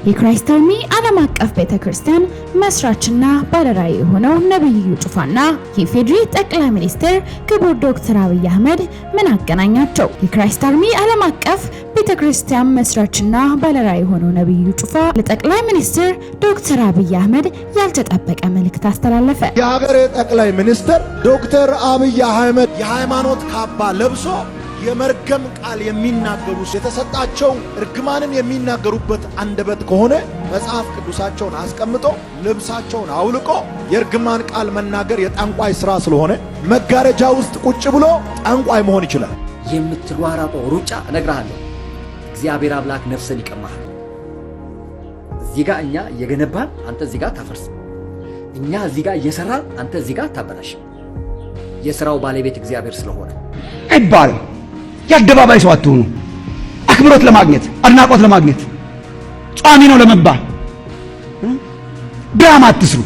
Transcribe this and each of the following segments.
የክራይስት አርሚ ዓለም አቀፍ ቤተክርስቲያን መስራችና ባለራዕይ የሆነው ነብዩ ጩፋና የፌድሪ ጠቅላይ ሚኒስትር ክቡር ዶክተር አብይ አህመድ ምን አገናኛቸው? የክራይስት አርሚ ዓለም አቀፍ ቤተክርስቲያን መስራችና ባለራዕይ የሆነው ነብዩ ጩፋ ለጠቅላይ ሚኒስትር ዶክተር አብይ አህመድ ያልተጠበቀ መልእክት አስተላለፈ። የሀገር ጠቅላይ ሚኒስትር ዶክተር አብይ አህመድ የሃይማኖት ካባ ለብሶ የመርገም ቃል የሚናገሩ የተሰጣቸው እርግማንን የሚናገሩበት አንደበት ከሆነ መጽሐፍ ቅዱሳቸውን አስቀምጦ ልብሳቸውን አውልቆ የእርግማን ቃል መናገር የጠንቋይ ሥራ ስለሆነ መጋረጃ ውስጥ ቁጭ ብሎ ጠንቋይ መሆን ይችላል። የምትሯሯጠው ሩጫ እነግርሃለሁ፣ እግዚአብሔር አምላክ ነፍስን ይቀማሃል። እዚህ ጋር እኛ እየገነባን አንተ እዚህ ጋር ታፈርስ፣ እኛ እዚህ ጋር እየሰራን አንተ እዚህ ጋር ታበላሽ። የሥራው ባለቤት እግዚአብሔር ስለሆነ አይባልም። የአደባባይ ሰው አትሁኑ። አክብሮት ለማግኘት አድናቆት ለማግኘት ጿሚ ነው ለመባል ድራማ አትስሩ።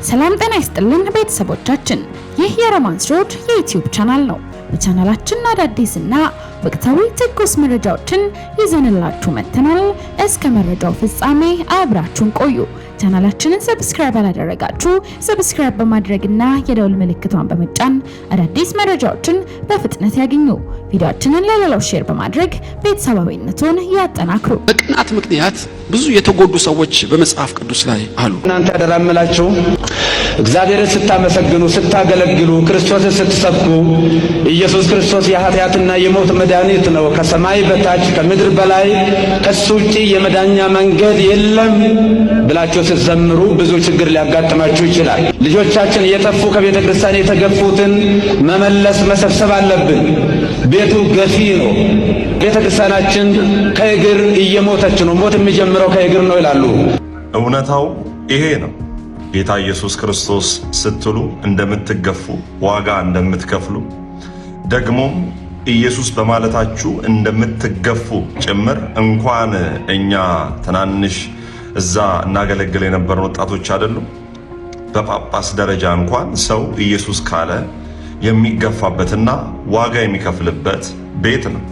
ሰላም ጤና ይስጥልን ቤተሰቦቻችን፣ ይህ የሮማንስ ሮድ የዩቲዩብ ቻናል ነው። በቻናላችን አዳዲስና ወቅታዊ ትኩስ መረጃዎችን ይዘንላችሁ መጥተናል። እስከ መረጃው ፍጻሜ አብራችሁን ቆዩ። ቻናላችንን ሰብስክራይብ አላደረጋችሁ ሰብስክራይብ በማድረግና የደውል ምልክቷን በመጫን አዳዲስ መረጃዎችን በፍጥነት ያገኙ። ቪዲዮአችንን ለሌሎች ሼር በማድረግ ቤተሰባዊነቱን ያጠናክሩ። በቅናት ምክንያት ብዙ የተጎዱ ሰዎች በመጽሐፍ ቅዱስ ላይ አሉ። እናንተ ያደራምላችሁ እግዚአብሔርን ስታመሰግኑ ስታገለግሉ ክርስቶስን ስትሰብኩ ኢየሱስ ክርስቶስ የኃጢአትና የሞት መድኃኒት ነው፣ ከሰማይ በታች ከምድር በላይ ከሱ ውጪ የመዳኛ መንገድ የለም ብላችሁ ስትዘምሩ ብዙ ችግር ሊያጋጥማችሁ ይችላል። ልጆቻችን እየጠፉ ከቤተ ክርስቲያን የተገፉትን መመለስ መሰብሰብ አለብን። ቤቱ ገፊ ነው። ቤተ ክርስቲያናችን ከእግር እየሞተች ነው። ሞት የሚጀምረው ከእግር ነው ይላሉ። እውነታው ይሄ ነው። ጌታ ኢየሱስ ክርስቶስ ስትሉ እንደምትገፉ ዋጋ እንደምትከፍሉ ደግሞም ኢየሱስ በማለታችሁ እንደምትገፉ ጭምር እንኳን እኛ ትናንሽ እዛ እናገለግል የነበረን ወጣቶች አይደሉም። በጳጳስ ደረጃ እንኳን ሰው ኢየሱስ ካለ የሚገፋበትና ዋጋ የሚከፍልበት ቤት ነው።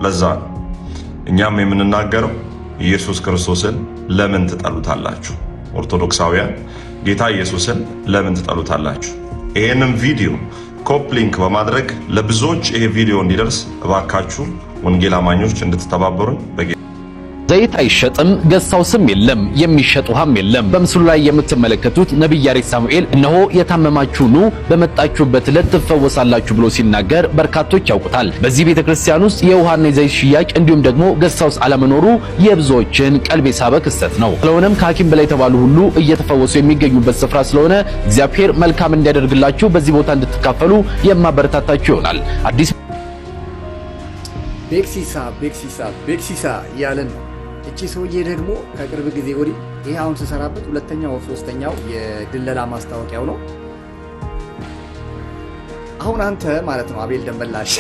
ለዛ ነው እኛም የምንናገረው ኢየሱስ ክርስቶስን ለምን ትጠሉታላችሁ? ኦርቶዶክሳውያን ጌታ ኢየሱስን ለምን ትጠሉታላችሁ? ይሄንን ቪዲዮ ኮፕሊንክ በማድረግ ለብዙዎች ይሄ ቪዲዮ እንዲደርስ እባካችሁ ወንጌል አማኞች እንድትተባበሩን። ዘይት አይሸጥም፣ ገሳው ስም የለም፣ የሚሸጥ ውሃም የለም። በምስሉ ላይ የምትመለከቱት ነብይ ያሬድ ሳሙኤል እነሆ የታመማችሁ ኑ በመጣችሁበት ዕለት ትፈወሳላችሁ ብሎ ሲናገር በርካቶች ያውቁታል። በዚህ ቤተክርስቲያን ውስጥ የውሃና የዘይት ሽያጭ እንዲሁም ደግሞ ገሳውስ አለመኖሩ የብዙዎችን ቀልብ የሳበ ክስተት ነው። ስለሆነም ከሐኪም በላይ የተባሉ ሁሉ እየተፈወሱ የሚገኙበት ስፍራ ስለሆነ እግዚአብሔር መልካም እንዲያደርግላችሁ በዚህ ቦታ እንድትካፈሉ የማበረታታችሁ ይሆናል። አዲስ ቤክሲሳ ያለን እቺ ሰውዬ ደግሞ ከቅርብ ጊዜ ወዲህ ይሄ አሁን ተሰራበት ሁለተኛው ሶስተኛው የድለላ ማስታወቂያው ነው። አሁን አንተ ማለት ነው አቤል ደንበላሽ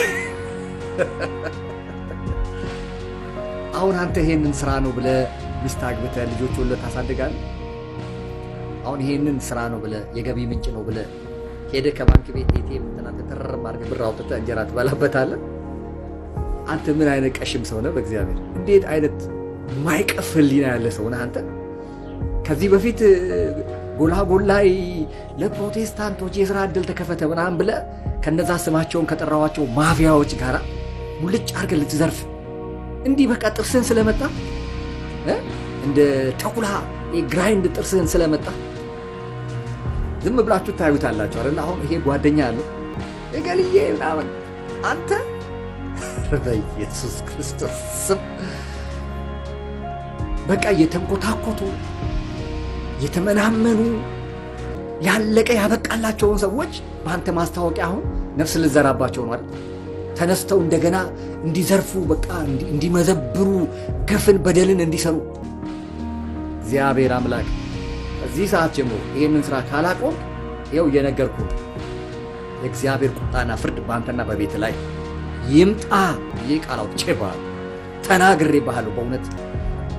አሁን አንተ ይሄንን ስራ ነው ብለ ሚስት አግብተህ ልጆች ወልደህ ታሳድጋለህ። አሁን ይሄንን ስራ ነው ብለ የገቢ ምንጭ ነው ብለ ሄደህ ከባንክ ቤት ኤቲኤም ተናንተ ተረረም አድርገህ ብር አውጥተህ እንጀራ ትበላበታለህ። አንተ ምን አይነት ቀሽም ሰው ነህ? በእግዚአብሔር እንዴት አይነት ማይቀፍል ሊና ያለ ሰው ነህ አንተ። ከዚህ በፊት ጎላጎል ላይ ለፕሮቴስታንቶች የሥራ ዕድል ተከፈተ ምናምን ብለህ ከነዛ ስማቸውን ከጠራዋቸው ማፊያዎች ጋር ሙልጭ አድርገህ ልትዘርፍ እንዲህ በቃ ጥርስህን ስለመጣ እንደ ተኩላ የግራይንድ ጥርስህን ስለመጣ ዝም ብላችሁ ታዩታላችሁ አይደል? አሁን ይሄ ጓደኛ ያለው እገልዬ ምናምን አንተ በኢየሱስ ክርስቶስ ስም በቃ የተንኮታኮቱ የተመናመኑ ያለቀ ያበቃላቸውን ሰዎች በአንተ ማስታወቂያ አሁን ነፍስ ልዘራባቸው ነው አይደል? ተነስተው እንደገና እንዲዘርፉ በቃ እንዲመዘብሩ ግፍን በደልን እንዲሰሩ እግዚአብሔር አምላክ እዚህ ሰዓት ጀምሮ ይሄንን ስራ ካላቆም ይኸው እየነገርኩ የእግዚአብሔር ቁጣና ፍርድ በአንተና በቤት ላይ ይምጣ። ይህ ቃል አውጥቼብሃለሁ፣ ተናግሬብሃለሁ። በእውነት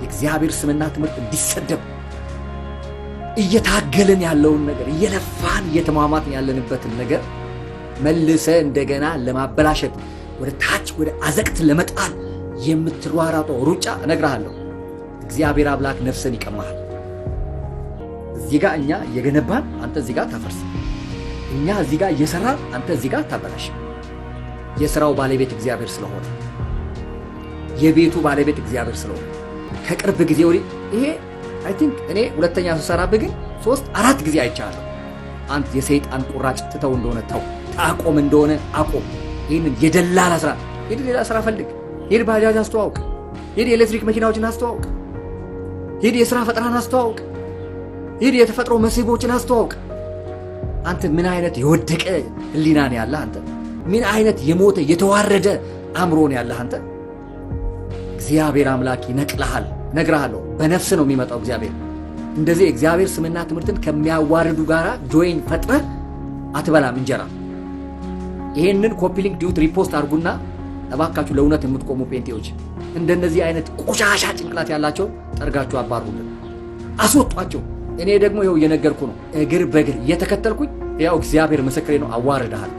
የእግዚአብሔር ስምና ትምህርት እንዲሰደብ እየታገልን ያለውን ነገር እየለፋን እየተማማትን ያለንበትን ነገር መልሰ እንደገና ለማበላሸት ወደ ታች ወደ አዘቅት ለመጣል የምትሯሯጠው ሩጫ እነግርሃለሁ እግዚአብሔር አምላክ ነፍስን ይቀማሃል። እዚህ ጋር እኛ እየገነባን አንተ እዚህ ጋር ታፈርስ፣ እኛ እዚህ ጋር እየሰራን አንተ እዚህ ጋር ታበላሽ። የሥራው ባለቤት እግዚአብሔር ስለሆነ፣ የቤቱ ባለቤት እግዚአብሔር ስለሆነ ከቅርብ ጊዜ ወዲህ ይሄ አይ ቲንክ እኔ ሁለተኛ ስሰራብህ ግን 3-4 ጊዜ አይቻለሁ። አንተ የሰይጣን ቁራጭ ትተው እንደሆነ ተው፣ ታቆም እንደሆነ አቆም። ይህንን የደላላ ስራ ሄድ፣ ሌላ ስራ ፈልግ። ሄድ ባጃጅ አስተዋውቅ፣ ሄድ የኤሌክትሪክ መኪናዎችን አስተዋውቅ፣ ሄድ የሥራ ፈጠራን አስተዋውቅ፣ ሄድ የተፈጥሮ መስህቦችን አስተዋውቅ። አንተ ምን አይነት የወደቀ ህሊና ነው ያለህ? አንተ ምን አይነት የሞተ የተዋረደ አእምሮ ነው ያለህ? አንተ እግዚአብሔር አምላክ ይነቅልሃል። እነግርሃለሁ፣ በነፍስ ነው የሚመጣው እግዚአብሔር። እንደዚህ እግዚአብሔር ስምና ትምህርትን ከሚያዋርዱ ጋራ ጆይን ፈጥረህ አትበላም እንጀራ። ይሄንን ኮፒ ሊንክ ዲዩት ሪፖስት አድርጉና እባካችሁ ለእውነት የምትቆሙ ጴንጤዎች እንደነዚህ አይነት ቆሻሻ ጭንቅላት ያላቸው ጠርጋችሁ አባሩልን፣ አስወጧቸው። እኔ ደግሞ ይኸው እየነገርኩ ነው፣ እግር በእግር እየተከተልኩኝ ያው እግዚአብሔር ምስክሬ ነው። አዋርደሃል፣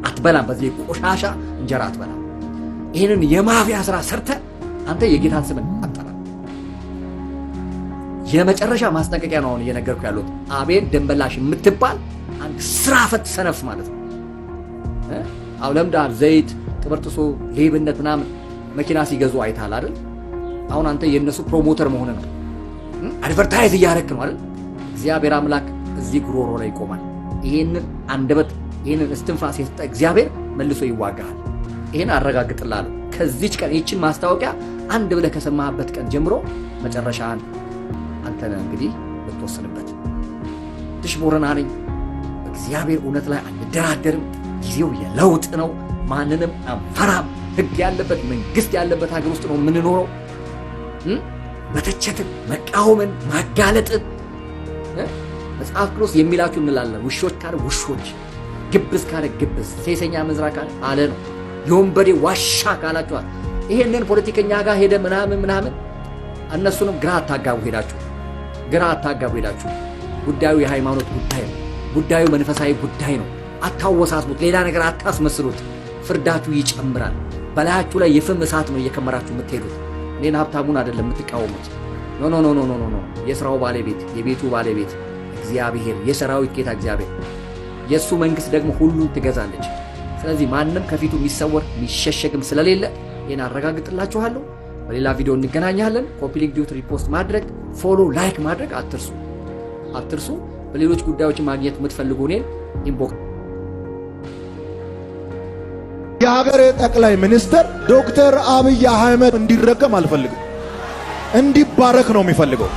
አትበላም፣ በዚህ ቆሻሻ እንጀራ አትበላም። ይህንን የማፊያ ስራ ሰርተ አንተ የጌታን ስምን አጠራ። የመጨረሻ ማስጠንቀቂያ ነው አሁን እየነገርኩ ያሉት። አቤል ደንበላሽ የምትባል አንድ ስራ ፈት ሰነፍ ማለት ነው። አሁን ለምዳል ዘይት ጥብርጥሶ ሌብነት ምናምን መኪና ሲገዙ አይታል አይደል? አሁን አንተ የነሱ ፕሮሞተር መሆን ነው፣ አድቨርታይዝ እያደረክ ነው አይደል? እግዚአብሔር አምላክ እዚህ ጉሮሮ ላይ ይቆማል። ይሄንን አንደበት ይሄንን እስትንፋስ የሰጠ እግዚአብሔር መልሶ ይዋጋሃል። ይሄን አረጋግጥልሃለሁ። ከዚች ቀን ይህችን ማስታወቂያ አንድ ብለህ ከሰማህበት ቀን ጀምሮ መጨረሻህን አንተ ነህ እንግዲህ ልትወስንበት። ትሽ ቦረና ነኝ። እግዚአብሔር እውነት ላይ አንደራደርም። ጊዜው የለውጥ ነው። ማንንም አንፈራም። ሕግ ያለበት መንግስት ያለበት ሀገር ውስጥ ነው የምንኖረው። መተቸትን፣ መቃወምን፣ ማጋለጥን መጽሐፍ ቅዱስ የሚላችሁ እንላለን። ውሾች ካለ ውሾች፣ ግብዝ ካለ ግብዝ፣ ሴሰኛ መዝራ ካለ አለ ነው። የወንበዴ ዋሻ ካላችኋል። ይሄንን ፖለቲከኛ ጋር ሄደ ምናምን እነሱንም ግራ አታጋቡ ሄዳችሁ። ጉዳዩ የሃይማኖት ጉዳይ ነው። ጉዳዩ መንፈሳዊ ጉዳይ ነው። አታወሳስቡት። ሌላ ነገር አታስመስሉት። ፍርዳችሁ ይጨምራል። በላያችሁ ላይ የፍም እሳት ነው እየከመራችሁ የምትሄዱት። እኔን ሀብታሙን አይደለም የምትቃወሙት። ኖ። የሥራው ባለቤት የቤቱ ባለቤት እግዚአብሔር፣ የሰራዊት ጌታ እግዚአብሔር፣ የእሱ መንግሥት ደግሞ ሁሉን ትገዛለች። ስለዚህ ማንም ከፊቱ የሚሰወር የሚሸሸግም ስለሌለ ይህን አረጋግጥላችኋለሁ። በሌላ ቪዲዮ እንገናኛለን። ኮፒ ሊንክ ዲዩት ሪፖስት ማድረግ፣ ፎሎ፣ ላይክ ማድረግ አትርሱ። በሌሎች ጉዳዮች ማግኘት የምትፈልጉ እኔን ኢንቦክስ። የሀገሬ ጠቅላይ ሚኒስትር ዶክተር አብይ አህመድ እንዲረገም አልፈልግም፣ እንዲባረክ ነው የሚፈልገው።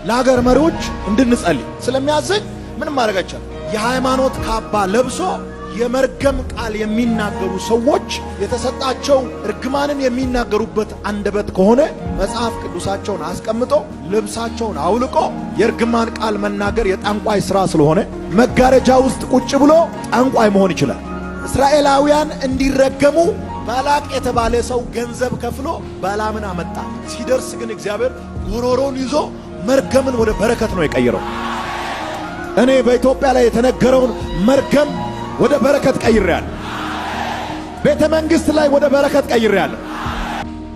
ለሀገር መሪዎች እንድንጸልይ ስለሚያዘኝ ምንም ማድረግ አይቻልም። የሃይማኖት ካባ ለብሶ የመርገም ቃል የሚናገሩ ሰዎች የተሰጣቸው እርግማንን የሚናገሩበት አንደበት ከሆነ መጽሐፍ ቅዱሳቸውን አስቀምጦ ልብሳቸውን አውልቆ የእርግማን ቃል መናገር የጠንቋይ ሥራ ስለሆነ መጋረጃ ውስጥ ቁጭ ብሎ ጠንቋይ መሆን ይችላል። እስራኤላውያን እንዲረገሙ ባላቅ የተባለ ሰው ገንዘብ ከፍሎ ባላምን አመጣ። ሲደርስ ግን እግዚአብሔር ጉሮሮን ይዞ መርገምን ወደ በረከት ነው የቀየረው። እኔ በኢትዮጵያ ላይ የተነገረውን መርገም ወደ በረከት ቀይሬያለሁ። ቤተ መንግሥት ላይ ወደ በረከት ቀይሬያለሁ።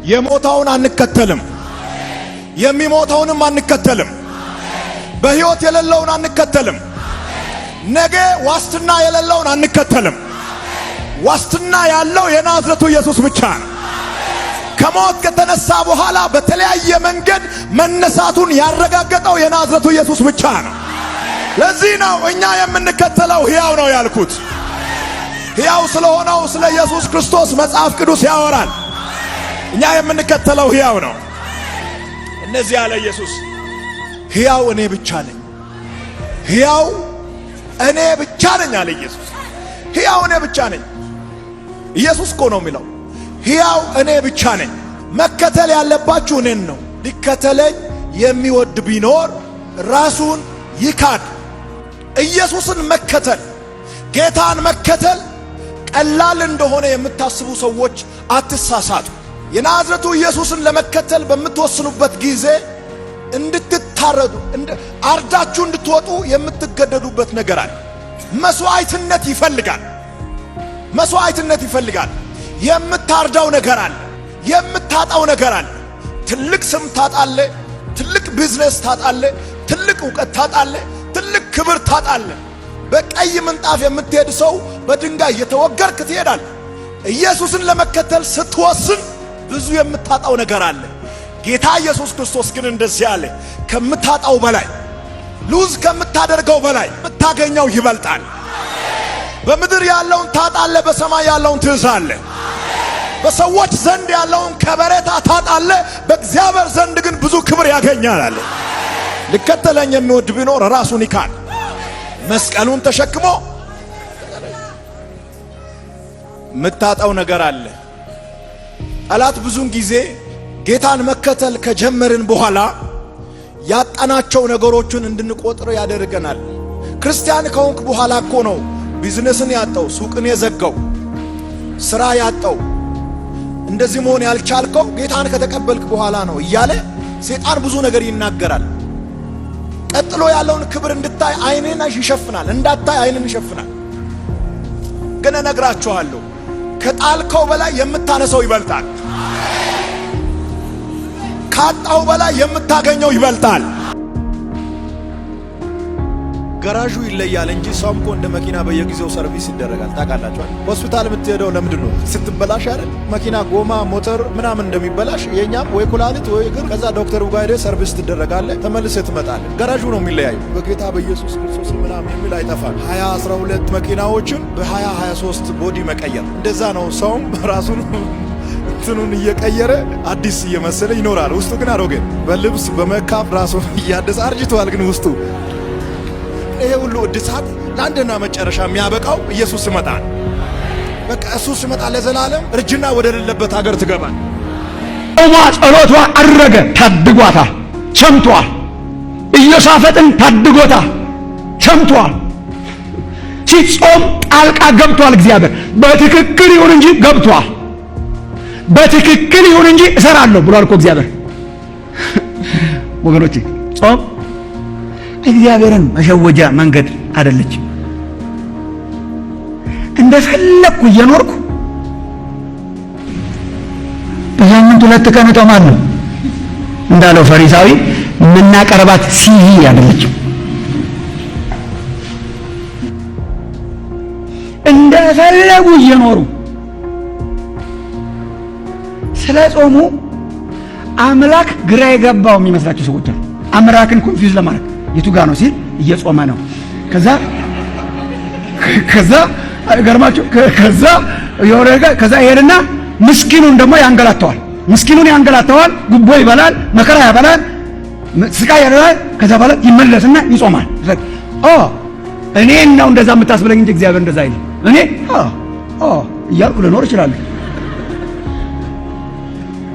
የሞተውን አንከተልም፣ የሚሞተውንም አንከተልም፣ በሕይወት የሌለውን አንከተልም፣ ነገ ዋስትና የሌለውን አንከተልም። ዋስትና ያለው የናዝረቱ ኢየሱስ ብቻ ነው። ከሞት ከተነሳ በኋላ በተለያየ መንገድ መነሳቱን ያረጋገጠው የናዝረቱ ኢየሱስ ብቻ ነው። ለዚህ ነው እኛ የምንከተለው ሕያው ነው ያልኩት። ሕያው ስለሆነው ስለ ኢየሱስ ክርስቶስ መጽሐፍ ቅዱስ ያወራል። እኛ የምንከተለው ሕያው ነው። እነዚህ ያለ ኢየሱስ ሕያው እኔ ብቻ ነኝ፣ ሕያው እኔ ብቻ ነኝ አለ ኢየሱስ። ሕያው እኔ ብቻ ነኝ። ኢየሱስ እኮ ነው የሚለው ሕያው እኔ ብቻ ነኝ። መከተል ያለባችሁ እኔን ነው። ሊከተለኝ የሚወድ ቢኖር ራሱን ይካድ። ኢየሱስን መከተል፣ ጌታን መከተል ቀላል እንደሆነ የምታስቡ ሰዎች አትሳሳቱ። የናዝረቱ ኢየሱስን ለመከተል በምትወስኑበት ጊዜ እንድትታረዱ፣ አርዳችሁ እንድትወጡ የምትገደዱበት ነገር አለ። መስዋዕትነት ይፈልጋል። የምታርዳው ነገር አለ፣ የምታጣው ነገር አለ። ትልቅ ስም ታጣለ፣ ትልቅ ቢዝነስ ታጣለ፣ ትልቅ ዕውቀት ታጣለ፣ ትልቅ ክብር ታጣለ። በቀይ ምንጣፍ የምትሄድ ሰው በድንጋይ እየተወገርክ ትሄዳል። ኢየሱስን ለመከተል ስትወስን ብዙ የምታጣው ነገር አለ። ጌታ ኢየሱስ ክርስቶስ ግን እንደዚህ አለ፣ ከምታጣው በላይ ሉዝ ከምታደርገው በላይ የምታገኘው ይበልጣል። በምድር ያለውን ታጣለ፣ በሰማይ ያለውን ትይዛለ። በሰዎች ዘንድ ያለውን ከበሬታ ታጣለ፣ በእግዚአብሔር ዘንድ ግን ብዙ ክብር ያገኛል አለ። ሊከተለኝ የሚወድ ቢኖር ራሱን ይካድ፣ መስቀሉን ተሸክሞ። ምታጣው ነገር አለ። ጠላት ብዙን ጊዜ ጌታን መከተል ከጀመርን በኋላ ያጣናቸው ነገሮችን እንድንቆጥር ያደርገናል። ክርስቲያን ከሆንክ በኋላ እኮ ነው ቢዝነስን ያጣው፣ ሱቅን የዘጋው፣ ስራ ያጣው፣ እንደዚህ መሆን ያልቻልከው ጌታን ከተቀበልክ በኋላ ነው እያለ ሰይጣን ብዙ ነገር ይናገራል። ቀጥሎ ያለውን ክብር እንድታይ አይንን ይሸፍናል፣ እንዳታይ አይንን ይሸፍናል። ግን እነግራችኋለሁ ከጣልከው በላይ የምታነሰው ይበልጣል። ካጣው በላይ የምታገኘው ይበልጣል። ገራዡ ይለያል እንጂ ሰውም እኮ እንደ መኪና በየጊዜው ሰርቪስ ይደረጋል። ታውቃላችሁ? ሆስፒታል የምትሄደው ለምንድን ነው? ስትበላሽ አይደል? መኪና ጎማ፣ ሞተር ምናምን እንደሚበላሽ የኛም ወይ ኩላሊት ወይ እግር፣ ከዛ ዶክተሩ ጋር ሄደህ ሰርቪስ ትደረጋለህ፣ ተመልሰህ ትመጣለህ። ገራዡ ነው የሚለያዩ። በጌታ በኢየሱስ ክርስቶስ ምናምን የሚል አይጠፋም። 2012 መኪናዎችን በ2023 ቦዲ መቀየር፣ እንደዛ ነው። ሰውም ራሱን እንትኑን እየቀየረ አዲስ እየመሰለ ይኖራል። ውስጡ ግን አሮጌ፣ በልብስ በመካፍ ራሱን እያደሰ አርጅቷል። ግን ውስጡ ይሄ ሁሉ እድሳት ለአንድና መጨረሻ የሚያበቃው ኢየሱስ ይመጣል። በቃ እሱ ሲመጣ ለዘላለም እርጅና ወደ ሌለበት ሀገር ትገባል። ጾሟ ጸሎቷ አረገ፣ ታድጓታል፣ ቸምቷል። ኢዮሳፍጥን ታድጎታል፣ ቸምቷል። ሲጾም ጣልቃ ገብቷል። እግዚአብሔር በትክክል ይሁን እንጂ ገብቷል። በትክክል ይሁን እንጂ እሰራለሁ ብሏል እኮ እግዚአብሔር። ወገኖቼ ጾም እግዚአብሔርን መሸወጃ መንገድ አይደለችም። እንደፈለኩ እየኖርኩ በሳምንት 2 ቀን እጦማለሁ እንዳለው ፈሪሳዊ የምናቀርባት ሲቪ አይደለችም። እንደፈለጉ እየኖሩ ስለ ጾሙ አምላክ ግራ የገባው የሚመስላቸው ሰዎች አሉ። አምላክን ኮንፊውዝ ለማድረግ የቱ ጋር ነው ሲል እየጾመ ነው። ከዛ ገርማችሁ ከዛ ይሄድና ምስኪኑን ደግሞ ያንገላተዋል። ምስኪኑን ያንገላተዋል፣ ጉቦ ይበላል፣ መከራ ያበላል፣ ስቃይ ያበላል። ከዛ በኋላ ይመለስና ይጾማል። እኔን ነው እንደዛ የምታስብለኝ እንጂ እግዚአብሔር እንደዛ አይልም። እኔ እያልኩ ልኖር እችላለሁ፣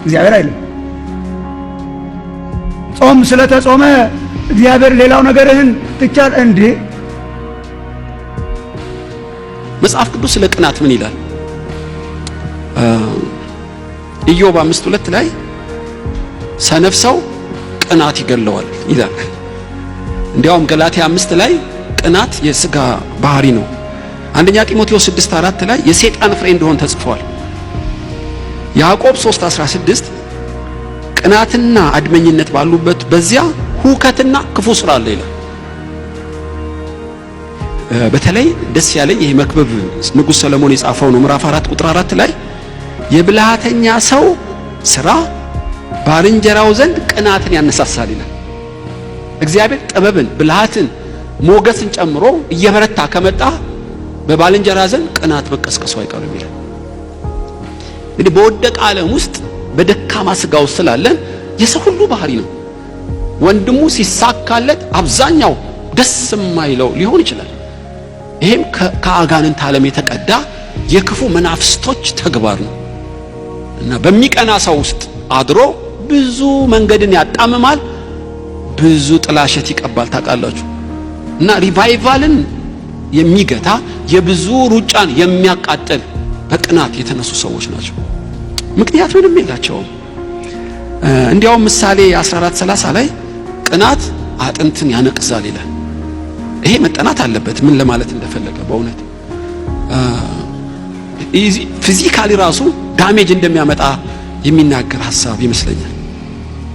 እግዚአብሔር አይልም። ጾም ስለተጾመ እግዚአብሔር ሌላው ነገርህን ትቻል እንዴ? መጽሐፍ ቅዱስ ስለ ቅናት ምን ይላል? ኢዮብ 5:2 ላይ ሰነፍ ሰው ቅናት ይገለዋል ይላል። እንዲያውም ገላትያ 5 ላይ ቅናት የሥጋ ባህሪ ነው። አንደኛ ጢሞቴዎስ 6:4 ላይ የሰይጣን ፍሬ እንደሆነ ተጽፏል። ያዕቆብ 3:16 ቅናትና አድመኝነት ባሉበት በዚያ ሁከትና ክፉ ስራ አለ ይላል። በተለይ ደስ ያለኝ ይሄ መክብብ ንጉሥ ሰለሞን የጻፈው ነው። ምዕራፍ 4 ቁጥር 4 ላይ የብልሃተኛ ሰው ስራ ባልንጀራው ዘንድ ቅናትን ያነሳሳል ይላል። እግዚአብሔር ጥበብን፣ ብልሃትን፣ ሞገስን ጨምሮ እየበረታ ከመጣ በባልንጀራ ዘንድ ቅናት መቀስቀሱ አይቀርም ይላል። እንግዲህ በወደቀ ዓለም ውስጥ በደካማ ስጋ ውስጥ ስላለን የሰው ሁሉ ባህሪ ነው። ወንድሙ ሲሳካለት አብዛኛው ደስ የማይለው ሊሆን ይችላል። ይሄም ከአጋንንት ዓለም የተቀዳ የክፉ መናፍስቶች ተግባር ነው እና በሚቀና ሰው ውስጥ አድሮ ብዙ መንገድን ያጣምማል፣ ብዙ ጥላሸት ይቀባል። ታውቃላችሁ? እና ሪቫይቫልን የሚገታ የብዙ ሩጫን የሚያቃጥል በቅናት የተነሱ ሰዎች ናቸው። ምክንያት ምንም የላቸውም። እንዲያውም ምሳሌ 14:30 ላይ ቅናት አጥንትን ያነቅዛል ይላል። ይሄ መጠናት አለበት ምን ለማለት እንደፈለገ በእውነት ፊዚካሊ ራሱ ዳሜጅ እንደሚያመጣ የሚናገር ሐሳብ ይመስለኛል።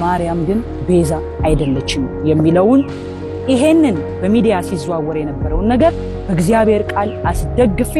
ማርያም ግን ቤዛ አይደለችም የሚለውን ይሄንን በሚዲያ ሲዘዋወር የነበረውን ነገር በእግዚአብሔር ቃል አስደግፌ